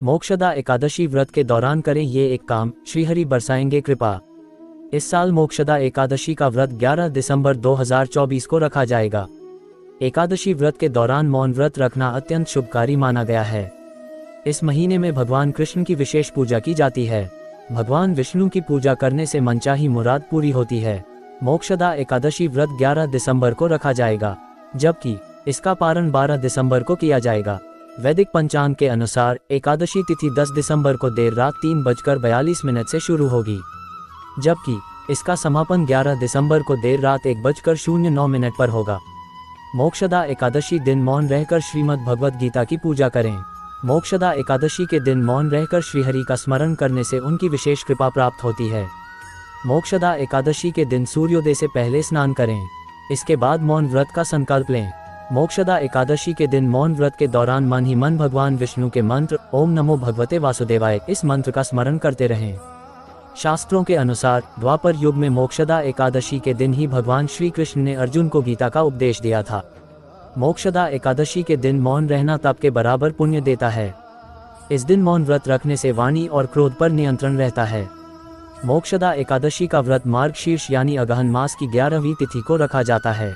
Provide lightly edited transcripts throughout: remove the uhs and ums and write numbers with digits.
मोक्षदा एकादशी व्रत के दौरान करें ये एक काम, श्रीहरि बरसाएंगे कृपा। इस साल मोक्षदा एकादशी का व्रत 11 दिसंबर 2024 को रखा जाएगा। एकादशी व्रत के दौरान मौन व्रत रखना अत्यंत शुभकारी माना गया है। इस महीने में भगवान कृष्ण की विशेष पूजा की जाती है। भगवान विष्णु की पूजा करने से मनचाही मुराद पूरी होती है। मोक्षदा एकादशी व्रत 11 दिसंबर को रखा जाएगा, जबकि इसका पारण 12 दिसंबर को किया जाएगा। वैदिक पंचांग के अनुसार एकादशी तिथि 10 दिसंबर को देर रात 3:42 से शुरू होगी, जबकि इसका समापन 11 दिसंबर को देर रात 1:09 पर होगा। मोक्षदा एकादशी दिन मौन रहकर श्रीमद् भगवद गीता की पूजा करें। मोक्षदा एकादशी के दिन मौन रहकर श्रीहरि का स्मरण करने से उनकी विशेष कृपा प्राप्त होती है। मोक्षदा एकादशी के दिन सूर्योदय से पहले स्नान करें, इसके बाद मौन व्रत का संकल्प लें। मोक्षदा एकादशी के दिन मौन व्रत के दौरान मन ही मन भगवान विष्णु के मंत्र ओम नमो भगवते वासुदेवाय इस मंत्र का स्मरण करते रहें। शास्त्रों के अनुसार द्वापर युग में मोक्षदा एकादशी के दिन ही भगवान श्री कृष्ण ने अर्जुन को गीता का उपदेश दिया था। मोक्षदा एकादशी के दिन मौन रहना तप के बराबर पुण्य देता है। इस दिन मौन व्रत रखने से वाणी और क्रोध पर नियंत्रण रहता है। मोक्षदा एकादशी का व्रत मार्गशीर्ष यानी अगहन मास की 11वीं तिथि को रखा जाता है।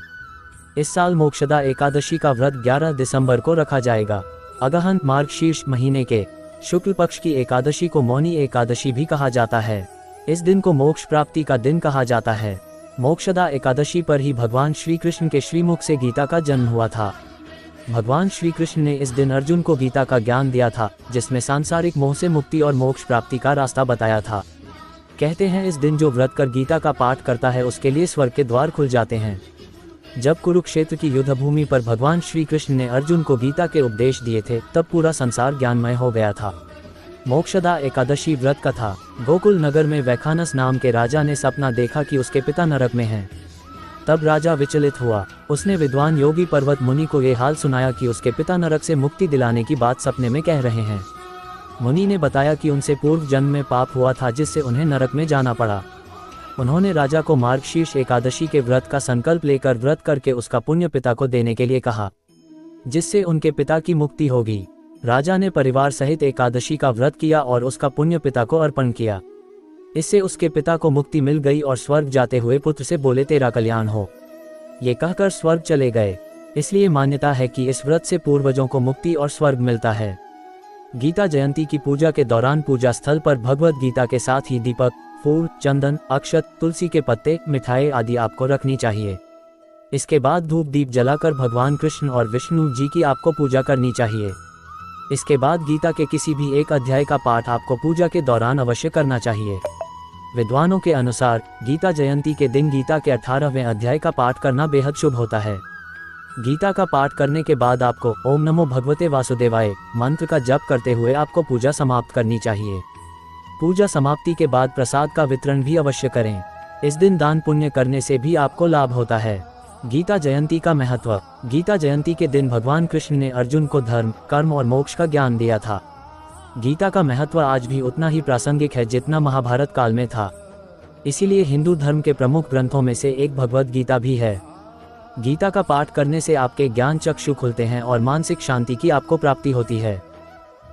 इस साल मोक्षदा एकादशी का व्रत 11 दिसंबर को रखा जाएगा। अगहन मार्गशीर्ष महीने के शुक्ल पक्ष की एकादशी को मौनी एकादशी भी कहा जाता है। इस दिन को मोक्ष प्राप्ति का दिन कहा जाता है। मोक्षदा एकादशी पर ही भगवान श्री कृष्ण के श्रीमुख से गीता का जन्म हुआ था। भगवान श्री कृष्ण ने इस दिन अर्जुन को गीता का ज्ञान दिया था, जिसमें सांसारिक मोह से मुक्ति और मोक्ष प्राप्ति का रास्ता बताया था। कहते हैं इस दिन जो व्रत कर गीता का पाठ करता है उसके लिए स्वर्ग के द्वार खुल जाते हैं। जब कुरुक्षेत्र की युद्ध भूमि पर भगवान श्री कृष्ण ने अर्जुन को गीता के उपदेश दिए थे, तब पूरा संसार ज्ञानमय हो गया था। मोक्षदा एकादशी व्रत कथा। गोकुल नगर में वैखानस नाम के राजा ने सपना देखा कि उसके पिता नरक में हैं। तब राजा विचलित हुआ। उसने विद्वान योगी पर्वत मुनि को ये हाल सुनाया कि उसके पिता नरक से मुक्ति दिलाने की बात सपने में कह रहे हैं। मुनि ने बताया कि उनसे पूर्व जन्म में पाप हुआ था, जिससे उन्हें नरक में जाना पड़ा। उन्होंने राजा को मार्गशीर्ष एकादशी के व्रत का संकल्प लेकर व्रत करके उसका पुण्य पिता को देने के लिए कहा, जिससे उनके पिता की मुक्ति होगी। राजा ने परिवार सहित एकादशी का व्रत किया और उसका पुण्य पिता को अर्पण किया। इससे उसके पिता को मुक्ति मिल गई और स्वर्ग जाते हुए पुत्र से बोले तेरा कल्याण हो, ये कहकर स्वर्ग चले गए। इसलिए मान्यता है कि इस व्रत से पूर्वजों को मुक्ति और स्वर्ग मिलता है। गीता जयंती की पूजा के दौरान पूजा स्थल पर भगवद गीता के साथ ही दीपक, फूल, चंदन, अक्षत, तुलसी के पत्ते, मिठाई आदि आपको रखनी चाहिए। इसके बाद धूप दीप जलाकर भगवान कृष्ण और विष्णु जी की आपको पूजा करनी चाहिए। इसके बाद गीता के किसी भी एक अध्याय का पाठ आपको पूजा के दौरान अवश्य करना चाहिए। विद्वानों के अनुसार गीता जयंती के दिन गीता के 18वें अध्याय का पाठ करना बेहद शुभ होता है। गीता का पाठ करने के बाद आपको ओम नमो भगवते वासुदेवाय मंत्र का जप करते हुए आपको पूजा समाप्त करनी चाहिए। पूजा समाप्ति के बाद प्रसाद का वितरण भी अवश्य करें। इस दिन दान पुण्य करने से भी आपको लाभ होता है। गीता जयंती का महत्व। गीता जयंती के दिन भगवान कृष्ण ने अर्जुन को धर्म, कर्म और मोक्ष का ज्ञान दिया था। गीता का महत्व आज भी उतना ही प्रासंगिक है जितना महाभारत काल में था। इसीलिए हिंदू धर्म के प्रमुख ग्रंथों में से एक भगवद गीता भी है। गीता का पाठ करने से आपके ज्ञान चक्षु खुलते हैं और मानसिक शांति की आपको प्राप्ति होती है।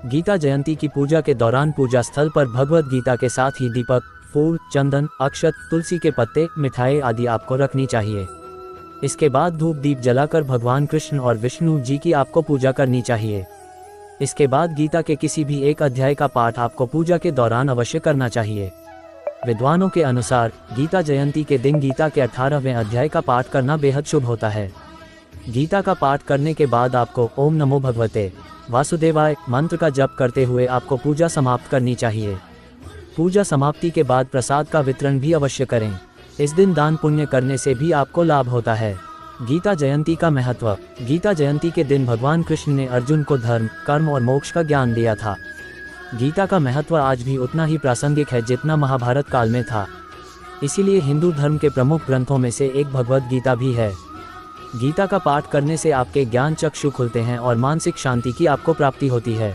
गीता जयंती की पूजा के दौरान पूजा स्थल पर भगवद गीता के साथ ही दीपक, फूल, चंदन, अक्षत, तुलसी के पत्ते, मिठाई आदि आपको रखनी चाहिए। इसके बाद धूप दीप जलाकर भगवान कृष्ण और विष्णु जी की आपको पूजा करनी चाहिए। इसके बाद गीता के किसी भी एक अध्याय का पाठ आपको पूजा के दौरान अवश्य करना चाहिए। विद्वानों के अनुसार गीता जयंती के दिन गीता के 18वें अध्याय का पाठ करना बेहद शुभ होता है। गीता का पाठ करने के बाद आपको ओम नमो भगवते वासुदेवाय मंत्र का जप करते हुए आपको पूजा समाप्त करनी चाहिए। पूजा समाप्ति के बाद प्रसाद का वितरण भी अवश्य करें। इस दिन दान पुण्य करने से भी आपको लाभ होता है। गीता जयंती का महत्व। गीता जयंती के दिन भगवान कृष्ण ने अर्जुन को धर्म, कर्म और मोक्ष का ज्ञान दिया था। गीता का महत्व आज भी उतना ही प्रासंगिक है जितना महाभारत काल में था। इसीलिए हिंदू धर्म के प्रमुख ग्रंथों में से एक भगवद गीता भी है। गीता का पाठ करने से आपके ज्ञान चक्षु खुलते हैं और मानसिक शांति की आपको प्राप्ति होती है।